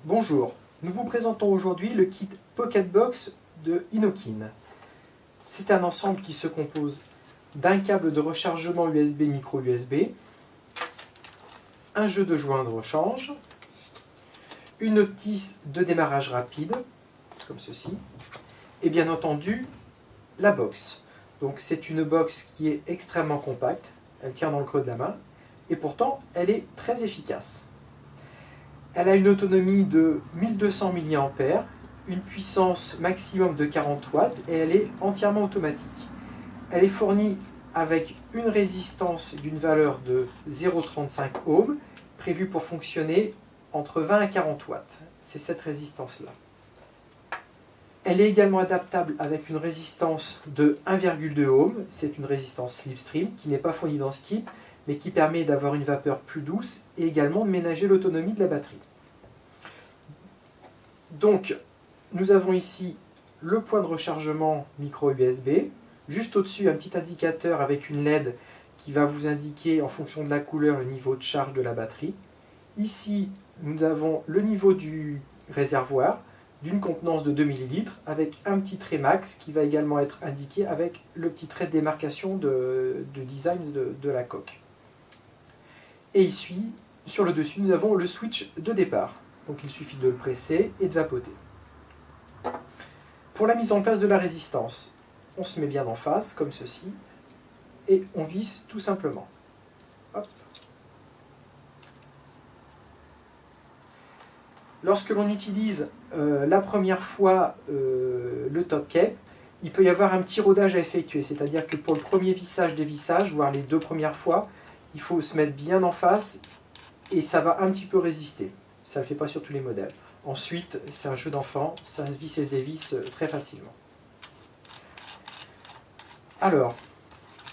Bonjour, nous vous présentons aujourd'hui le kit PocketBox de Innokin. C'est un ensemble qui se compose d'un câble de rechargement USB micro USB, un jeu de joint de rechange, une notice de démarrage rapide, comme ceci, et bien entendu la box. Donc c'est une box qui est extrêmement compacte, elle tient dans le creux de la main, et pourtant elle est très efficace. Elle a une autonomie de 1200 mAh, une puissance maximum de 40 watts et elle est entièrement automatique. Elle est fournie avec une résistance d'une valeur de 0,35 ohms, prévue pour fonctionner entre 20 à 40 watts. C'est cette résistance-là. Elle est également adaptable avec une résistance de 1,2 ohms. C'est une résistance slipstream qui n'est pas fournie dans ce kit, mais qui permet d'avoir une vapeur plus douce et également de ménager l'autonomie de la batterie. Donc, nous avons ici le point de rechargement micro USB. Juste au-dessus, un petit indicateur avec une LED qui va vous indiquer en fonction de la couleur le niveau de charge de la batterie. Ici, nous avons le niveau du réservoir d'une contenance de 2 ml avec un petit trait max qui va également être indiqué avec le petit trait de démarcation de design de la coque. Et ici, sur le dessus, nous avons le switch de départ. Donc il suffit de le presser et de vapoter. Pour la mise en place de la résistance, on se met bien en face, comme ceci, et on visse tout simplement. Hop. Lorsque l'on utilise la première fois le top cap, il peut y avoir un petit rodage à effectuer, c'est-à-dire que pour le premier vissage des vissages, voire les deux premières fois, il faut se mettre bien en face et ça va un petit peu résister. Ça ne le fait pas sur tous les modèles. Ensuite, c'est un jeu d'enfant, ça se visse et se dévisse très facilement. Alors,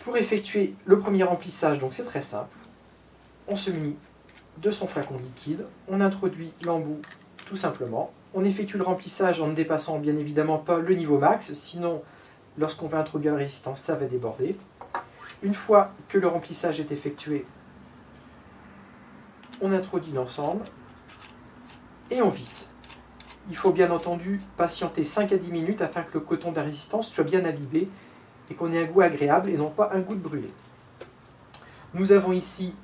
pour effectuer le premier remplissage, donc c'est très simple, on se munit de son flacon de liquide, on introduit l'embout tout simplement, on effectue le remplissage en ne dépassant bien évidemment pas le niveau max, sinon lorsqu'on va introduire la résistance, ça va déborder. Une fois que le remplissage est effectué, on introduit l'ensemble et on visse. Il faut bien entendu patienter 5 à 10 minutes afin que le coton de la résistance soit bien imbibé et qu'on ait un goût agréable et non pas un goût de brûlé. Nous avons ici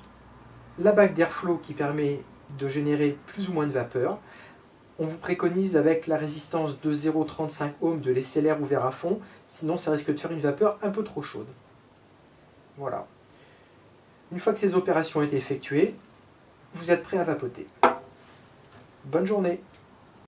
la bague d'airflow qui permet de générer plus ou moins de vapeur. On vous préconise avec la résistance de 0,35 ohms de laisser l'air ouvert à fond, sinon ça risque de faire une vapeur un peu trop chaude. Voilà. Une fois que ces opérations ont été effectuées, vous êtes prêt à vapoter. Bonne journée!